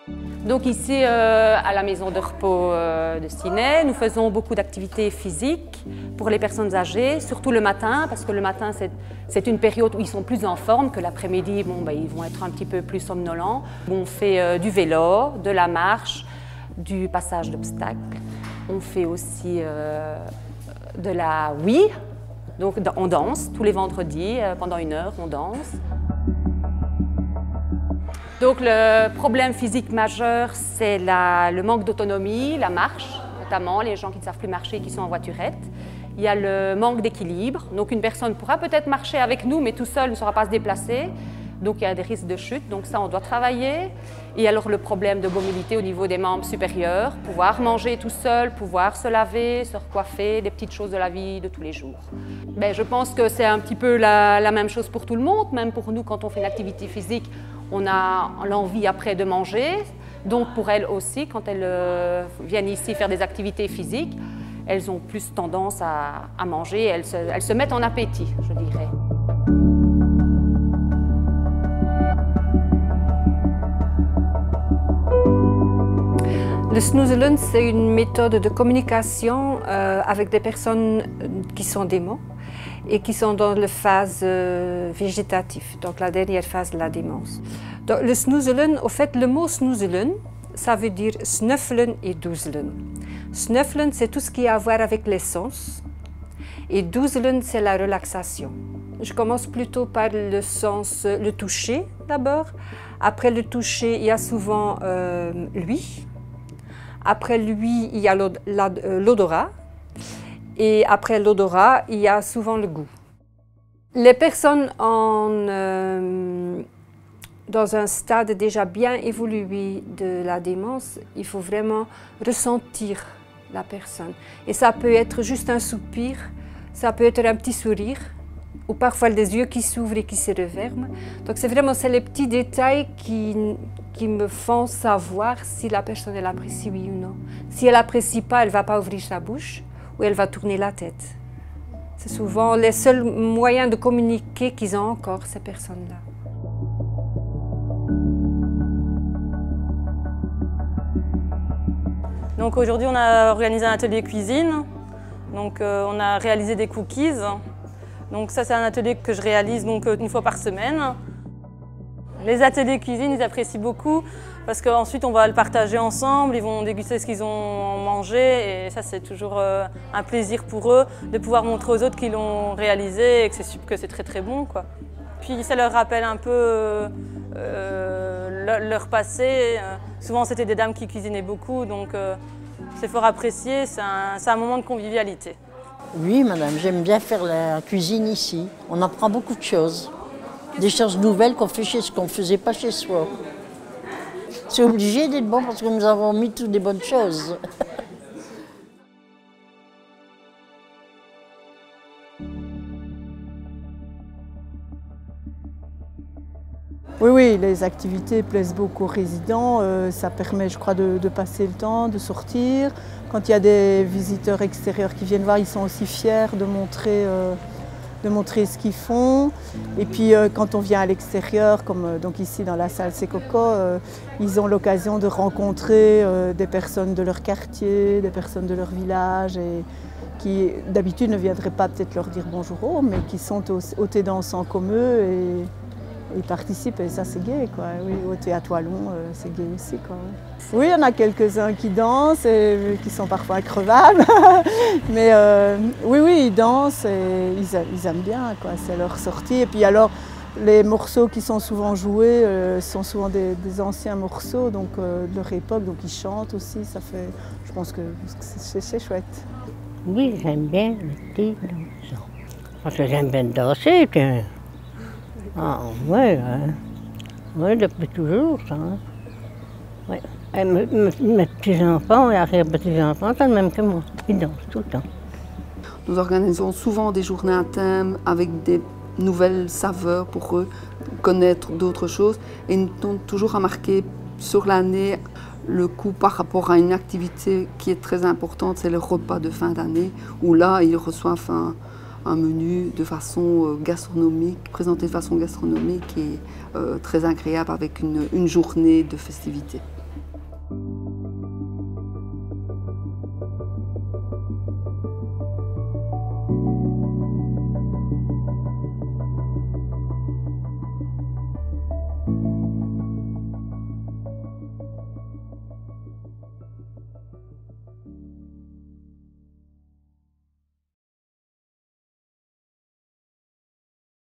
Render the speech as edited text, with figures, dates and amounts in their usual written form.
Donc ici, à la maison de repos de Stenay, nous faisons beaucoup d'activités physiques pour les personnes âgées, surtout le matin, parce que le matin, c'est une période où ils sont plus en forme que l'après-midi, ils vont être un petit peu plus somnolents. On fait du vélo, de la marche, du passage d'obstacles. On fait aussi de la Wii, donc on danse tous les vendredis, pendant 1 heure, on danse. Donc le problème physique majeur, c'est le manque d'autonomie, la marche, notamment les gens qui ne savent plus marcher et qui sont en voiturette. Il y a le manque d'équilibre, donc une personne pourra peut-être marcher avec nous, mais tout seul ne saura pas se déplacer, donc il y a des risques de chute, donc ça on doit travailler. Et alors le problème de mobilité au niveau des membres supérieurs, pouvoir manger tout seul, pouvoir se laver, se recoiffer, des petites choses de la vie de tous les jours. Je pense que c'est un petit peu la même chose pour tout le monde, même pour nous quand on fait une activité physique, on a l'envie après de manger, donc pour elles aussi, quand elles viennent ici faire des activités physiques, elles ont plus tendance à manger, elles se mettent en appétit, je dirais. Le snoezelen, c'est une méthode de communication avec des personnes qui sont déments et qui sont dans la phase végétative, donc la dernière phase de la démence. Donc, le snoezelen, au fait, le mot snoezelen, ça veut dire snuffelen et doezelen. Snuffelen, c'est tout ce qui a à voir avec les sens, et doezelen, c'est la relaxation. Je commence plutôt par le sens, le toucher d'abord. Après le toucher, il y a souvent l'ouïe. Après l'ouïe, il y a l'odorat. Et après l'odorat, il y a souvent le goût. Les personnes dans un stade déjà bien évolué de la démence, il faut vraiment ressentir la personne. Et ça peut être juste un soupir, ça peut être un petit sourire, ou parfois des yeux qui s'ouvrent et qui se referment. Donc c'est les petits détails qui me font savoir si la personne elle apprécie oui ou non. Si elle n'apprécie pas, elle ne va pas ouvrir sa bouche ou elle va tourner la tête. C'est souvent les seuls moyens de communiquer qu'ils ont encore, ces personnes-là. Donc aujourd'hui, on a organisé un atelier cuisine. Donc on a réalisé des cookies. Donc ça, c'est un atelier que je réalise donc 1 fois par semaine. Les ateliers cuisine, ils apprécient beaucoup parce qu'ensuite on va le partager ensemble, ils vont déguster ce qu'ils ont mangé et ça c'est toujours un plaisir pour eux de pouvoir montrer aux autres qu'ils l'ont réalisé et que c'est très bon, quoi. Puis ça leur rappelle un peu leur passé. Souvent c'était des dames qui cuisinaient beaucoup, donc c'est fort apprécié, c'est un moment de convivialité. Oui madame, j'aime bien faire la cuisine ici, on apprend beaucoup de choses. Des choses nouvelles qu'on ne faisait pas chez soi. C'est obligé d'être bon parce que nous avons mis toutes des bonnes choses. Oui, les activités plaisent beaucoup aux résidents. Ça permet, je crois, de passer le temps, de sortir. Quand il y a des visiteurs extérieurs qui viennent voir, ils sont aussi fiers de montrer ce qu'ils font. Et puis quand on vient à l'extérieur, comme donc ici dans la salle C'est Coco, ils ont l'occasion de rencontrer des personnes de leur quartier, des personnes de leur village, et qui d'habitude ne viendraient pas peut-être leur dire bonjour, mais qui sont au thé dansant comme eux et ils participent, et ça c'est gai, quoi. Oui, au théâtre Wallon, c'est gai aussi, quoi. Oui, il y en a quelques-uns qui dansent et qui sont parfois crevables, mais oui, ils dansent et ils aiment bien, quoi. C'est leur sortie. Et puis alors, les morceaux qui sont souvent joués sont souvent des anciens morceaux, donc de leur époque, donc ils chantent aussi. Ça fait, je pense que c'est chouette. Oui, j'aime bien le thé dansant. Parce que j'aime bien danser. Ah, oui, depuis toujours, ça. Hein. Ouais. Et mes petits-enfants et arrière-petits-enfants, c'est le même que moi. Ils dansent tout le temps. Nous organisons souvent des journées à thème avec des nouvelles saveurs pour eux, connaître d'autres choses. Et nous tenons toujours à marquer sur l'année le coup par rapport à une activité qui est très importante, c'est le repas de fin d'année, où là, ils reçoivent un menu de façon gastronomique, présenté de façon gastronomique et très agréable avec une journée de festivité.